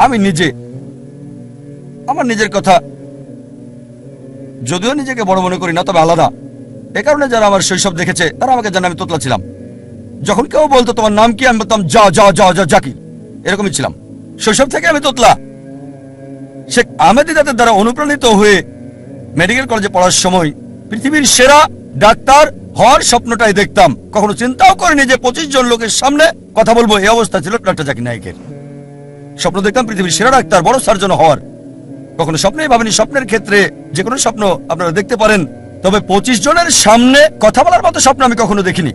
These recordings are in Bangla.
আমি নিজে আমার নিজের কথা যদিও নিজেকে বড় মনে করি না, তবে আলাদা। এ কারণে যারা আমার শৈশব দেখেছে তারা আমাকে জানে আমি তোতলা ছিলাম। যখন কেউ বলতো তোমার নাম কি, আমি বলতাম যা যা যা যা জাকির, এরকমই ছিলাম। শৈশব থেকে আমি তোতলা। শেখ আহমেদ দিদাতের দ্বারা অনুপ্রাণিত হয়ে মেডিকেল কলেজে পড়ার সময় পৃথিবীর সেরা ডাক্তার হওয়ার স্বপ্নটাই দেখতাম। কখনো চিন্তাও করিনি যে 25 জন লোকের সামনে কথা বলবো। এই অবস্থা ছিল ডক্টর জাকির নায়েকের। স্বপ্ন দেখতাম পৃথিবীর সেরা ডাক্তার, বড় সার্জন হওয়ার। কখনো স্বপ্নেই ভাবিনি। স্বপ্নের ক্ষেত্রে যে কোনো স্বপ্ন আপনারা দেখতে পারেন, তবে 25 জনের সামনে কথা বলার মতো স্বপ্ন আমি কখনো দেখিনি।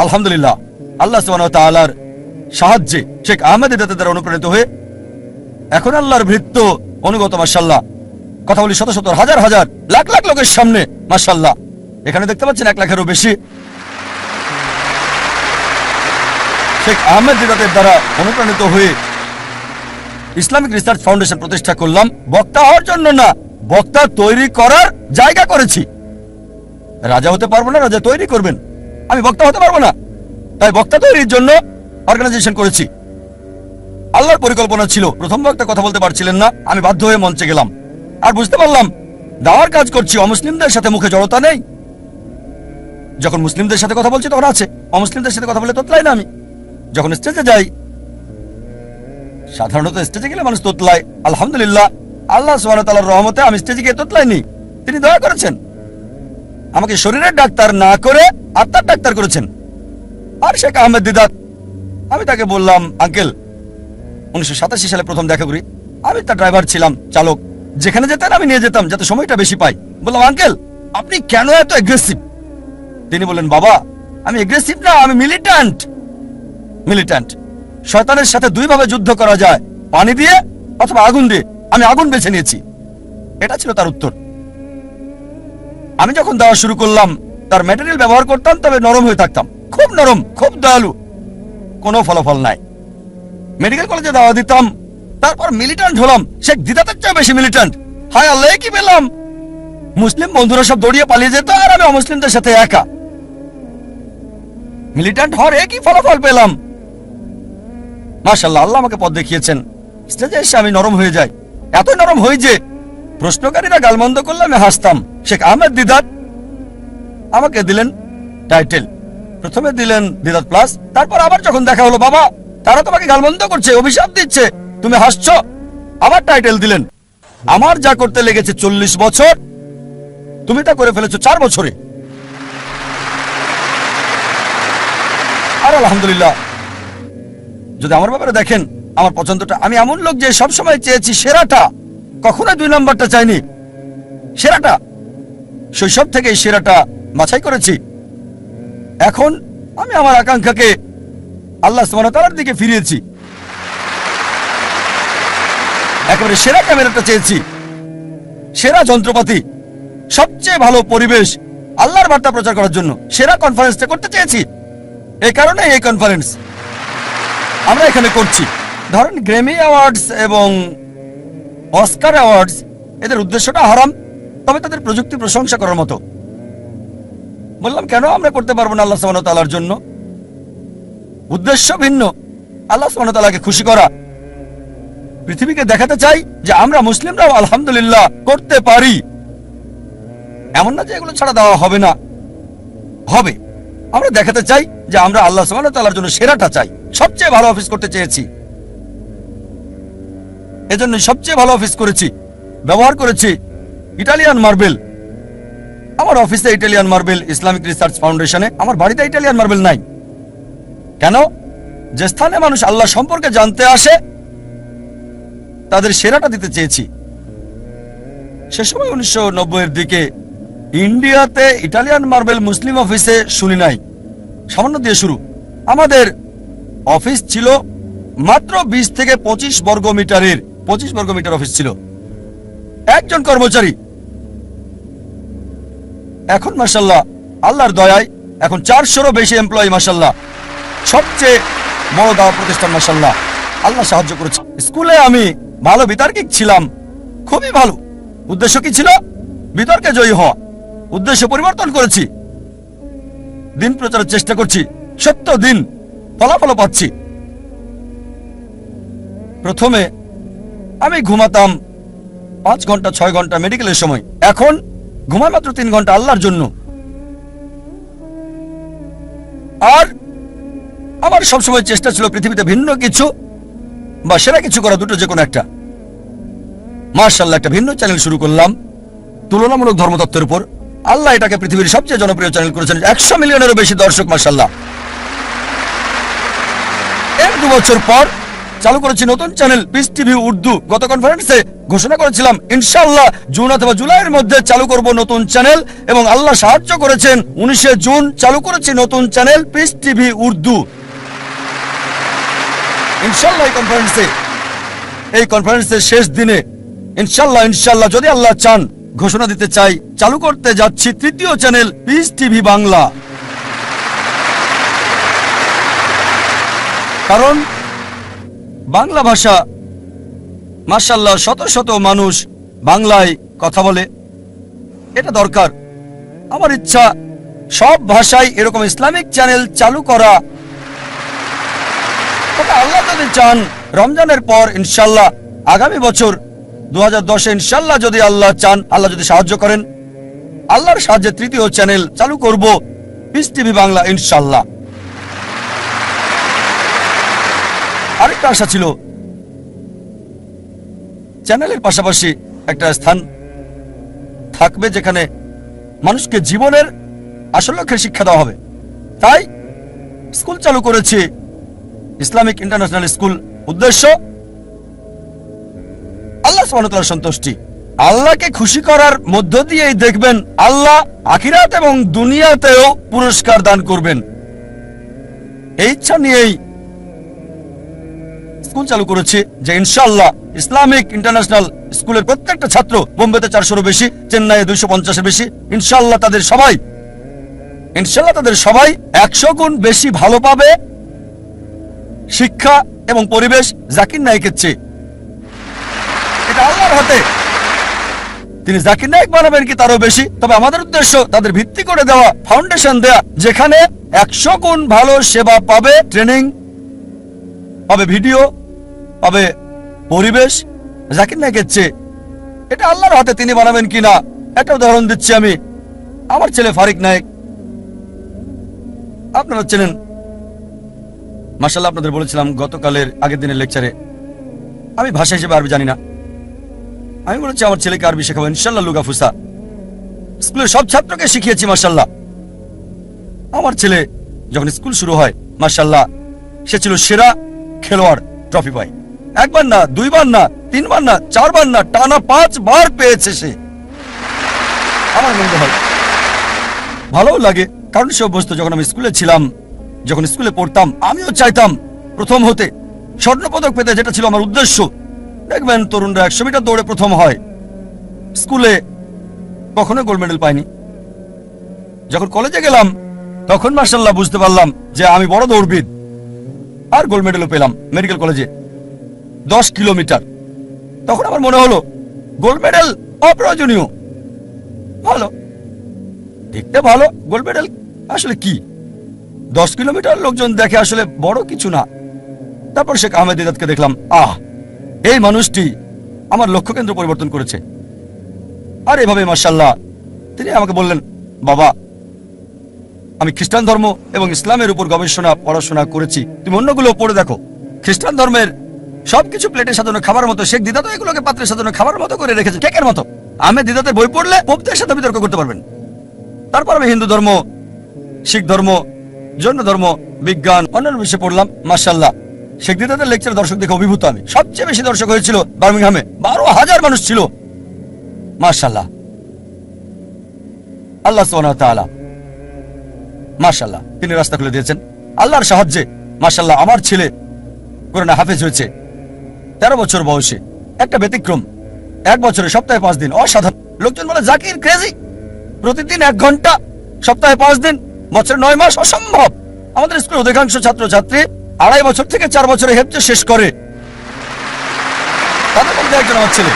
আলহামদুলিল্লাহ, আল্লাহ সুবহানাহু ওয়া তাআলার সাহায্যে শেখ আহমেদ দিদাতের দ্বারা অনুপ্রাণিত হয়ে এখন আল্লাহর ভৃত্য অনুগত। মাশাআল্লাহ, কথা বলি শত শত হাজার হাজার লাখ লাখ লোকের সামনে। মাশাআল্লাহ, এখানে দেখতে পাচ্ছেন 1 লাখেরও বেশি। শেখ আহমেদ দিদাতের দ্বারা অনুপ্রাণিত হয়ে ইসলামিক রিসার্চ ফাউন্ডেশন প্রতিষ্ঠা করলাম। বক্তা হওয়ার জন্য না, বক্তা তৈরি করার জায়গা করেছি। রাজা হতে পারবো না, রাজা তৈরি করবেন। আমি বক্তা হতে পারবো না, তাই বক্তা তৈরির জন্য অর্গানাইজেশন করেছি। আল্লাহর পরিকল্পনা ছিল, প্রথম বক্তা কথা বলতে পারছিলেন না, আমি বাধ্য হয়ে মঞ্চে গেলাম। আর বুঝতে পারলাম দাওয়ার কাজ করছি, অমুসলিমদের সাথে মুখে জড়তা নেই। যখন মুসলিমদের সাথে কথা বলছি তখন আছে, অমুসলিমদের সাথে কথা বলে তোতলাই না আমি। যখন স্টেজে যাই, সাধারণত স্টেজে গেলে মানুষ তোতলায়। আলহামদুলিল্লাহ, আল্লাহ সুবহানাহু ওয়া তাআলার রহমতে আমি স্টেজে গিয়ে তোতলাইনি। তিনি দয়া করেছেন, আমাকে শরীরের ডাক্তার না করে আত্মার ডাক্তার করেছেন। আর শেখ আহমেদ দিদাত, আমি তাকে বললাম, আঙ্কেল, 1987 সালে প্রথম দেখা করি। আমি তার ড্রাইভার ছিলাম, চালক। যেখানে যেতেন আমি নিয়ে যেতাম যাতে সময়টা বেশি পাই। বললাম, আঙ্কেল, আপনি কেন এত এগ্রেসিভ? তিনি বললেন, বাবা, আমি এগ্রেসিভ না, আমি মিলিট্যান্ট। মিলিট্যান্ট শয়তানের সাথে দুইভাবে যুদ্ধ করা যায়, পানি দিয়ে অথবা আগুন দিয়ে। আমি আগুন বেছে নিয়েছি। এটা ছিল তার উত্তর। আমি যখন দেওয়া শুরু করলাম, তার ম্যাটেরিয়াল ব্যবহার করতাম, তবে নরম হয়ে থাকতাম, খুব নরম, খুব দয়ালু। কোনো ফলাফল নাই। মেডিকেল কলেজে দাওয়া দিতাম, তারপর মিলিট্যান্ট হলাম। শেখ দিদাতের চেয়ে বেশি মিলিট্যান্ট। হায় আল্লাহ, কি পেলাম! মুসলিম বন্ধুরা সব দৌড়িয়ে পালিয়ে যেত, আর আমি অমুসলিমদের সাথে একা। মিলিট্যান্ট হওয়ার একই ফলাফল পেলাম। মাশাআল্লাহ, আল্লাহ আমাকে পথ দেখিয়েছেন। স্টেজে এসে আমি নরম হয়ে যাই, এত নরম হই যে প্রশ্নকারীরা গালমন্দ করলে আমি হাসতাম। শেখ আহমেদ দিদাত আমাকে দিলেন টাইটেল। প্রথমে দিলেন দিদাত প্লাস, তারপর আবার যখন দেখা হলো, বাবা, তারা তোমাকে গালমন্দ করছে, অভিশাপ দিচ্ছে, তুমি হাসছো, আবার টাইটেল দিলেন। আমার যা করতে লেগেছে 40 বছর, তুমি তা করে ফেলেছো 4 বছরে। আর আলহামদুলিল্লাহ, যদি আমার ব্যাপারে দেখেন, আমার পছন্দটা, আমি এমন লোক যে সবসময় চেয়েছি সেরাটা, কখনোই 2 নম্বরটা চাইনি, সেরাটা। শৈশব থেকে সেরাটা বাছাই করেছি। এখন আমি আমার আকাঙ্ক্ষাকে আল্লাহ সুবহানাহু ওয়া তাআলার দিকে ফিরিয়েছি। একেবারে সেরা ক্যামেরাটা চেয়েছি, সেরা যন্ত্রপাতি, সবচেয়ে ভালো পরিবেশ আল্লাহর বার্তা প্রচার করার জন্য। সেরা কনফারেন্সটা করতে চেয়েছি। এই কারণে এই কনফারেন্স আমরা এখানে করছি। ধরেন গ্র্যামি অ্যাওয়ার্ডস এবং অস্কার অ্যাওয়ার্ডস, এদের উদ্দেশ্যটা হারাম, তবে তাদের প্রযুক্তি প্রশংসা করার মতো। বললাম, কেন আমরা করতে পারবো না আল্লাহ সুবহানাহু ওয়া তাআলার জন্য? উদ্দেশ্য ভিন্ন, আল্লাহ সুবহানাহু ওয়া তাআলাকে খুশি করা। পৃথিবীকে দেখাতে চাই যে আমরা মুসলিমরাও আলহামদুলিল্লাহ করতে পারি। এমন না যে এগুলো ছাড়া দেওয়া হবে না, হবে। আমরা দেখাতে চাই যে আমরা আল্লাহ সুবহানাহু ওয়া তাআলার জন্য সেরাটা চাই। সবচেয়ে ভালো অফিস করতে চেয়েছি, এজন্য সবচেয়ে ভালো অফিস করেছি। ব্যবহার করেছি ইটালিয়ান মার্বেল। আমার অফিসে ইটালিয়ান মার্বেল, ইসলামিক রিসার্চ ফাউন্ডেশনে। আমার বাড়িতে ইটালিয়ান মার্বেল নাই। কেন? যে স্থানে মানুষ আল্লাহ সম্পর্কে জানতে আসে, তাদের সেরাটা দিতে চেয়েছি। সে সময় 1990-এর দিকে ইন্ডিয়াতে ইটালিয়ান মার্বেল মুসলিম অফিসে শুনি নাই। সামান্য দিয়ে শুরু। আমাদের অফিস ছিল মাত্র 20 থেকে 25 বর্গ মিটারের। 25 বর্গ মিটার অফিস ছিল, একজন কর্মচারী। এখন মাশাআল্লাহ, আল্লাহর দয়ায় এখন 400-এরও বেশি এমপ্লয়ি। মাশাআল্লাহ, সবচেয়ে বড় দাওয়া প্রতিষ্ঠান। মাশাআল্লাহ, আল্লাহ সাহায্য করেছে। স্কুলে আমি ভালো বিতার্কিক ছিলাম, খুবই ভালো। উদ্দেশ্য কি ছিল? বিতর্কে জয়ী হওয়া। উদ্দেশ্য পরিবর্তন করেছি, দিন প্রচারের চেষ্টা করছি। সত্য দিন, ফলাফল পাচ্ছি। প্রথমে আমি ঘুমাতাম 5 ঘন্টা 6 ঘন্টা মেডিকেলের সময়, এখন ঘুমাই মাত্র 3 ঘন্টা আল্লাহর জন্য। আর আমার সবসময় চেষ্টা ছিল পৃথিবীতে ভিন্ন কিছু বা সেরা কিছু করা, দুটো যে কোনো একটা। মাশাআল্লাহ, একটা ভিন্ন চ্যানেল শুরু করলাম তুলনামূলক ধর্মতত্ত্বের উপর। আল্লাহ এটাকে পৃথিবীর সবচেয়ে জনপ্রিয় চ্যানেল করেছেন, 100 মিলিয়নেরও বেশি দর্শক, মাশাআল্লাহ। এর 2 বছর পর চালু করেছি নতুন চ্যানেল পিস টিভি উর্দু। গত কনফারেন্সে ঘোষণা করেছিলাম ইনশাআল্লাহ জুন অথবা জুলাইয়ের মধ্যে চালু করব নতুন চ্যানেল, এবং আল্লাহ সাহায্য করেছেন। 19 জুন চালু করেছি নতুন চ্যানেল পিস টিভি উর্দু। ইনশাআল্লাহ এই কনফারেন্সের শেষ দিনে ইনশাআল্লাহ যদি আল্লাহ চান, ঘোষণা দিতে চাই চালু করতে যাচ্ছি 3য় চ্যানেল পিস টিভি বাংলা। কারণ বাংলা ভাষা মাশাআল্লাহ শত শত মানুষ বাংলায় কথা বলে, এটা দরকার। আমার ইচ্ছা সব ভাষায় এরকম ইসলামিক চ্যানেল চালু করা। তবে আল্লাহ যদি চান রমজানের পর ইনশাআল্লাহ আগামী বছর 2010 ইনশাআল্লাহ যদি আল্লাহ চান, আল্লাহ যদি সাহায্য করেন, আল্লাহর সাহায্যে 3য় চ্যানেল চালু করব পিস টিভি বাংলা ইনশাআল্লাহ। আরেকটা আশা ছিল চ্যানেলের পাশাপাশি একটা স্থান থাকবে যেখানে মানুষকে জীবনের আসল লক্ষ্যের শিক্ষা দেওয়া হবে। তাই স্কুল চালু করেছি, ইসলামিক ইন্টারন্যাশনাল স্কুল। উদ্দেশ্য আল্লাহ সুবহানাহু ওয়া তাআলার সন্তুষ্টি। আল্লাহকে খুশি করার মধ্য দিয়েই দেখবেন আল্লাহ আখিরাত এবং দুনিয়াতেও পুরস্কার দান করবেন। এই ইচ্ছা নিয়েই স্কুল চালু করেছি যে ইনশাআল্লাহ ইসলামিক ইন্টারন্যাশনাল স্কুলের প্রত্যেকটা ছাত্র, বোম্বেতে 400-এরও বেশি, চেন্নাইয়ে 250-এর বেশি, ইনশাআল্লাহ তাদের সবাই 100 গুণ বেশি ভালো পাবে শিক্ষা এবং পরিবেশ জাকির নায়েকের চেয়ে। এটা আল্লাহর হাতে। তিনি জাকির নায়েক বানাবেন কি তারও বেশি। তবে আমাদের উদ্দেশ্য তাদের ভিত্তি করে দেওয়া, ফাউন্ডেশন দেয়া, যেখানে 100 গুণ ভালো সেবা পাবে, ট্রেনিং পাবে, ভিডিও পাবে, পরিবেশ জাকির নায়েকের চেয়ে। এটা আল্লাহর হাতে, তিনি বানাবেন কিনা। একটা উদাহরণ দিচ্ছি আমি। আমার ছেলে ফারিক নায়েক, আপনারা চেনেন মাশাআল্লাহ। আপনাদের বলেছিলাম গতকালের আগের দিনের লেকচারে, আমি ভাষা হিসেবে আরবি জানি না। আমি বলেছি আমার ছেলেকে আরবি শেখাবো ইনশাআল্লাহ, লুগা ফুসা। স্কুলের সব ছাত্রকে শিখিয়েছি মাশাআল্লাহ। আমার ছেলে যখন স্কুল শুরু হয় মাশাআল্লাহ, সে ছিল সেরা খেলোয়াড়, ট্রফি পায়। 1 বার না, 2 বার না, 3 বার না, 4 বার না, টানা 5 বার পেয়েছে সে। আমার মনে হয় ভালো লাগে, কারণ সে অভ্যস্ত। যখন আমি স্কুলে ছিলাম, যখন স্কুলে পড়তাম, আমিও চাইতাম প্রথম হতে, স্বর্ণপদক পেতে, যেটা ছিল আমার উদ্দেশ্য। দেখবেন তরুণরা 100 মিটার দৌড়ে প্রথম হয়, স্কুলে কখনো গোল্ড মেডেল পাইনি। যখন কলেজে গেলাম তখন মাশাআল্লাহ বুঝতে পারলাম যে আমি বড় দৌড়বিদ, আর গোল্ড মেডেলও পেলাম মেডিকেল কলেজে 10 কিলোমিটার। তখন আমার মনে হলো গোল্ড মেডেল অপ্রয়োজনীয়। ভালো, দেখতে ভালো, গোল্ড মেডেল আসলে কি? 10 কিলোমিটার লোকজন দেখে, আসলে বড় কিছু না। তারপর শেখ আহমেদ দিদাতকে দেখলাম, এই মানুষটি আমার লক্ষ্য কেন্দ্র পরিবর্তন করেছে। আর এভাবে মাশাআল্লাহ তিনি আমাকে বললেন, বাবা আমি খ্রিস্টান ধর্ম এবং ইসলামের উপর গবেষণা পড়াশোনা করেছি, তুমি অন্যগুলো পড়ে দেখো। খ্রিস্টান ধর্মের সবকিছু প্লেটে সাজানো খাবার মতো, শেখ দিদাত এগুলোকে পাত্রে সাজানো খাবার মতো করে রেখেছে, কেকের মতো। আহমেদ দিদাতের বই পড়লে পোপদের সাথে বিতর্ক করতে পারবেন। তারপর আমি হিন্দু ধর্ম, শিখ ধর্ম, জৈন ধর্ম, বিজ্ঞান, অন্যান্য বিষয়ে পড়লাম। মাশাআল্লাহ শেখ দিদাতের লেকচার দর্শক দেখে অভিভূত আমি। সবচেয়ে বেশি দর্শক হয়েছিল বার্মিংহামে, 12,000 মানুষ ছিল। মাশাআল্লাহ, আল্লাহ সুবহানাহু ওয়া তাআলা মাশাআল্লাহ তিনি রাস্তা খুলে দিয়েছেন। আল্লাহর সাহায্যে মাশাআল্লাহ আমার ছেলে কোরআনে হাফেজ হয়েছে 13 বছর বয়সে। একটা ব্যতিক্রম, 1 বছরে সপ্তাহে 5 দিন, অসাধারণ। লোকজন বলে জাকির ক্রেজি, প্রতিদিন 1 ঘন্টা, সপ্তাহে 5 দিন, বছরে 9 মাস, অসম্ভব। আমাদের স্কুলের অধিকাংশ ছাত্রছাত্রী 2.5 বছর থেকে 4 বছরে হেফজ শেষ করে, তাদের মধ্যে একজন আমার ছেলে।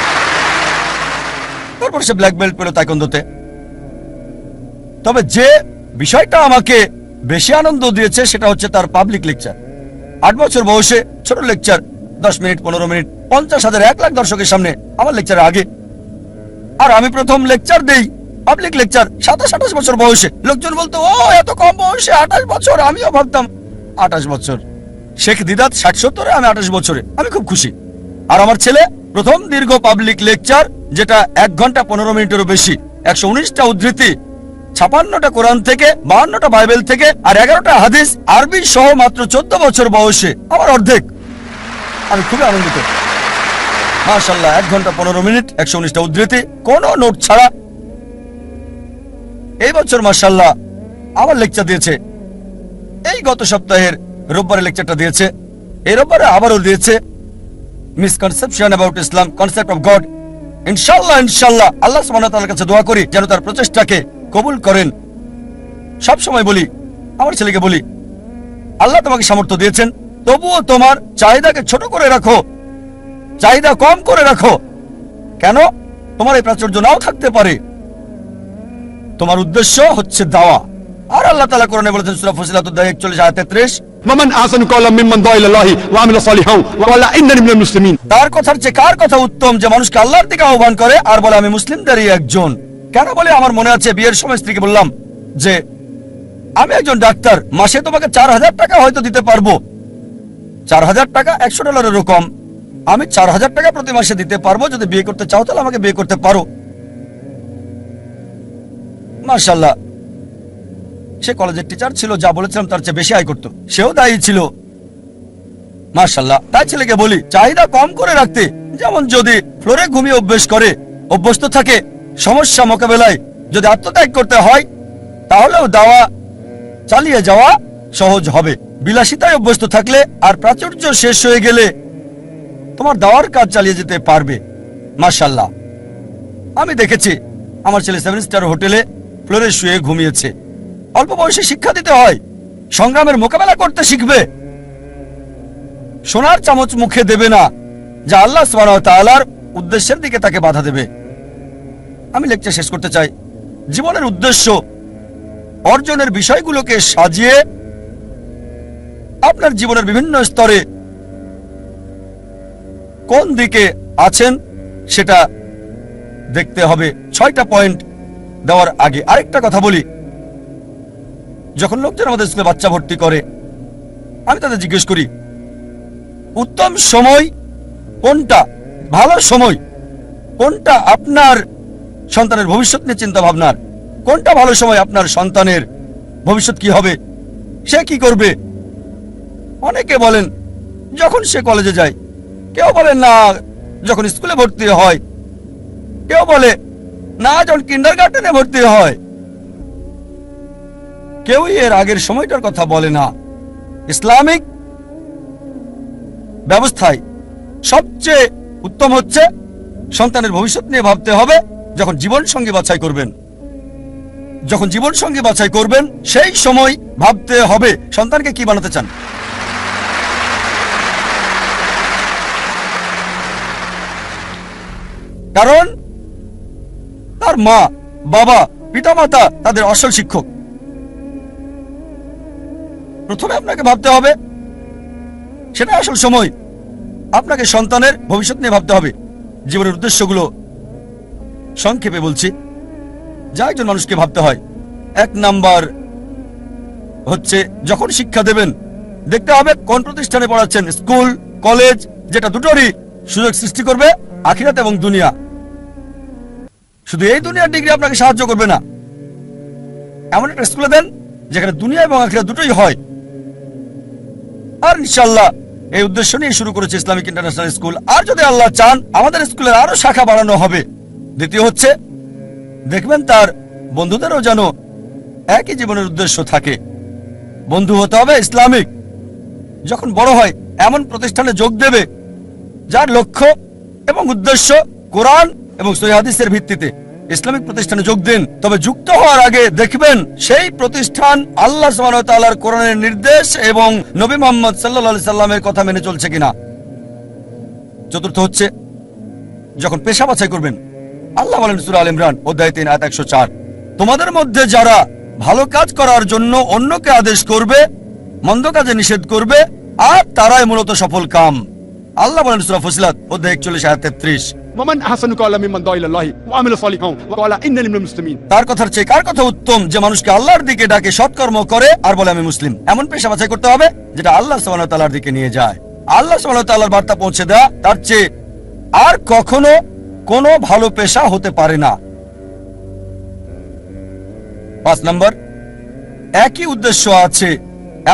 তারপর সে ব্ল্যাক বেল্ট পেল তাইকোন্দোতে। তবে যে বিষয়টা আমাকে বেশি আনন্দ দিয়েছে সেটা হচ্ছে তার পাবলিক লেকচার। 8 বছর বয়সে ছোট লেকচার 10 মিনিট, 15 মিনিট, 50,000, 1 লাখ দর্শকের সামনে আমার লেকচারের আগে। আর আমি প্রথম লেকচার দেই, পাবলিক লেকচার, 27-28 বছর বয়সে। লোকজন বলতো, ও এত কম বয়সে 28 বছর। আমিও ভাবতাম 28 বছর। শেখ দিদাত 60-70-এ, আমি 28 বছরে। আমি খুব খুশি। আর আমার ছেলে প্রথম দীর্ঘ পাবলিক লেকচার, যেটা 1 ঘন্টা 15 মিনিটেরও বেশি, 119টা উদ্ধৃতি, 56টা কোরআন থেকে, 52টা বাইবেল থেকে, আর 11টা হাদিস আরবি সহ, মাত্র 14 বছর বয়সে, আমার অর্ধেক। আমি খুবই আনন্দিত। মাশাআল্লাহ, 1 ঘন্টা 15 মিনিট, 119টা উদ্ধৃতি, কোনো নোট ছাড়া। এই বছর মাশাআল্লাহ আমার লেকচার দিয়েছে। এই গত সপ্তাহের রোববারে লেকচারটা দিয়েছে, এই রোববারে আবারও দিয়েছে। Misconception about Islam, concept of god. ইনশাআল্লাহ ইনশাআল্লাহ আল্লাহ সুবহানাহু ওয়া তাআলার কাছে দোয়া করি যেন তার প্রচেষ্টাকে কবুল করেন। সব সময় বলি, আমার ছেলেকে বলি, আল্লাহ তোমাকে সামর্থ্য দিয়েছেন, তবুও তোমার চাহিদাকে ছোট করে রাখো, চাহিদা কম করে রাখো। কেন? তোমার এই প্রাচুর্য নাও থাকতে পারে। তোমার উদ্দেশ্য হচ্ছে দাওয়া। আর আল্লাহ তাআলা কোরআনে বলেছেন, সূরা ফুসিলাত 41-33, ومن احسن قولا ممن دعا الى الله وعمل صالحا وقال انني من المسلمين। তার কথার চেয়ে কার কথা উত্তম, যে মানুষকে আল্লাহর দিকে আহ্বান করে আর বলে আমি মুসলিমদেরই একজন। কেন বলে? আমার মনে আছে বিয়ের সময় স্ত্রীকে বললাম যে আমি একজন ডাক্তার, মাসে তোমাকে 4,000 টাকা হয়তো দিতে পারবো। 4,000 টাকা $100 কম। আমি 4,000 টাকা প্রতি মাসে দিতে পারবো। যদি বিয়ে করতে চাও তাহলে আমাকে বিয়ে করতে পারো। মাশাআল্লাহ, সে কলেজের টিচার ছিল, যা বলেছিলাম তার চেয়ে বেশি আয় করতো। সেও দায়ী ছিল, মাশাআল্লাহ। তাই ছেলেকে বলি চাহিদা কম করে রাখতে। যেমন যদি ফ্লোরে ঘুমিয়ে অভ্যস্ত থাকে, সমস্যা মোকাবেলায় যদি আত্মত্যাগ করতে হয়, তাহলেও দাওয়া চালিয়ে যাওয়া সহজ হবে। বিলাসিতায় অভ্যস্ত থাকলে আর প্রাচুর্য শেষ হয়ে গেলে তোমার দাওয়ার কাজ চালিয়ে যেতে পারবে। মাশাআল্লাহ, আমি দেখেছি আমার ছেলে 7 স্টার হোটেলে ফ্লোরে শুয়ে ঘুমিয়েছে। অল্প বয়সে শিক্ষা দিতে হয়, সংগ্রামের মোকাবেলা করতে শিখবে। সোনার চামচ মুখে দেবে না, যা আল্লাহ সুবহানাহু ওয়া তাআলার উদ্দেশ্যের দিকে তাকে বাধা দেবে। আমি লেকচার শেষ করতে চাই। জীবনের উদ্দেশ্য অর্জনের বিষয়গুলোকে সাজিয়ে আপনার জীবনের বিভিন্ন স্তরে কোন দিকে আছেন সেটা দেখতে হবে। 6টা পয়েন্ট দেওয়ার আগে আরেকটা কথা বলি। যখন লোকজন আমাদের স্কুলে বাচ্চা ভর্তি করে, আমি তাদের জিজ্ঞেস করি উত্তম সময় কোনটা, ভালো সময় কোনটা আপনার সন্তানের ভবিষ্যৎ নিয়ে চিন্তা ভাবনার, কোনটা ভালো সময় আপনার সন্তানের ভবিষ্যৎ কি হবে, সে কি করবে। অনেকে বলেন যখন সে কলেজে যায়, কেউ বলেন না যখন স্কুলে ভর্তি হয়, কেউ বলে না যখন কিন্ডারগার্টেনে ভর্তি হয়। কেউই এর আগের সময়টার কথা বলে না। ইসলামিক ব্যবস্থায় সবচেয়ে উত্তম হচ্ছে সন্তানের ভবিষ্যৎ নিয়ে ভাবতে হবে যখন জীবন সঙ্গী বাছাই করবেন। যখন জীবন সঙ্গী বাছাই করবেন সেই সময় ভাবতে হবে সন্তানকে কি বানাতে চান। কারণ তার মা, বাবা, পিতামাতা তাদের আসল শিক্ষক। প্রথমে আপনাকে ভাবতে হবে, সেটা আসল সময়। আপনাকে সন্তানের ভবিষ্যৎ নিয়ে ভাবতে হবে। জীবনের উদ্দেশ্যগুলো সংক্ষেপে বলছি, যা একজন মানুষকে ভাবতে হয়। 1 নাম্বার হচ্ছে যখন শিক্ষা দেবেন, দেখতে হবে কোন প্রতিষ্ঠানে পড়াচ্ছেন। স্কুল, কলেজ, যেটা দুটোরই সুযোগ সৃষ্টি করবে আখিরাত এবং দুনিয়া। শুধু এই দুনিয়ার ডিগ্রি আপনাকে সাহায্য করবে না। এমন একটা স্কুলে দেন যেখানে দুনিয়া এবং আখিরাত দুটোই হয়। আর ইনশাআল্লাহ এই উদ্দেশ্য নিয়ে শুরু করেছে ইসলামিক ইন্টারন্যাশনাল স্কুল। আর যদি আল্লাহ চান আমাদের স্কুলের আরো শাখা বাড়ানো হবে। দ্বিতীয় হচ্ছে দেখবেন তার বন্ধুদেরও যেন একই জীবনের উদ্দেশ্য থাকে। বন্ধু হতে হবে ইসলামিক। যখন বড় হয় এমন প্রতিষ্ঠানে যোগ দেবে যার লক্ষ্য এবং উদ্দেশ্য কোরআন এবং সহিহ হাদিসের ভিত্তিতে। ইসলামিক প্রতিষ্ঠানে যোগ দিন, তবে যুক্ত হওয়ার আগে দেখবেন সেই প্রতিষ্ঠান আল্লাহ সুবহানাহু ওয়া তাআলার কোরআনের নির্দেশ এবং নবী মুহাম্মদ সাল্লাল্লাহু আলাইহি সাল্লামের কথা মেনে চলছে কিনা। চতুর্থ হচ্ছে যখন পেশা বাছাই করবেন, আল্লাহ বলেন সূরা আল ইমরান অধ্যায় 3 আয়াত 104, তোমাদের মধ্যে যারা ভালো কাজ করার জন্য অন্যকে আদেশ করবে, মন্দ কাজে নিষেধ করবে, আর তারাই মূলত সফল কাম। আল্লাহ বলেন সূরা ফুসিলাত অধ্যায় 41 আয়াত 33, ومن أحسن قولا ممن دعا إلى الله وعمل صالحا وقال إنني من المسلمين। তার কথার চেয়ে কার কথা উত্তম যে মানুষকে আল্লাহর দিকে ডাকে, সৎকর্ম করে আর বলে আমি মুসলিম। এমন পেশা বাছাই করতে হবে যেটা আল্লাহ সুবহানাহু ওয়া তাআলার দিকে নিয়ে যায়। আল্লাহ সুবহানাহু ওয়া তাআলার বার্তা পৌঁছে দেওয়া তার চেয়ে আর কখনো কোনো ভালো পেশা হতে পারে না। 5 নম্বর, একই উদ্দেশ্য আছে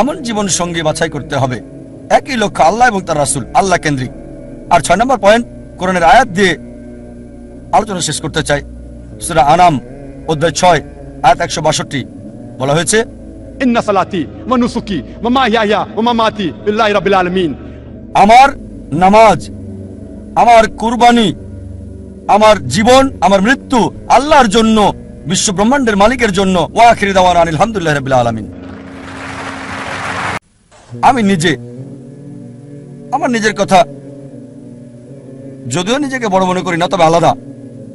এমন জীবন সঙ্গী বাছাই করতে হবে, একই লক্ষ্য আল্লাহ এবং তার রাসূল, আল্লাহ কেন্দ্রিক। আর 6 নম্বর পয়েন্ট, কোরআনের আয়াত দিয়ে আলোচনা শেষ করতে চাই। সূরা আনাম অধ্যায় 6 আয়াত 162 বলা হয়েছে, إن صلاتي ونسكي ومحياي ومماتي لله رب العالمين। আমার নামাজ, আমার কুরবানি, আমার জীবন, আমার মৃত্যু আল্লাহর জন্য, বিশ্ব ব্রহ্মাণ্ডের মালিকের জন্য। ওয়া আখিরু দাওয়ানা আনিল হামদুলিল্লাহি রাব্বিল আলামিন। আমি নিজে আমার নিজের কথা যদিও নিজেকে বড় মনে করি না, তবে আলাদা।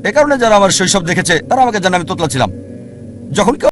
এ কারণে যারা আমার শৈশব দেখেছে তারা আমাকে জানে আমি তোতলা ছিলাম। যখন কেউ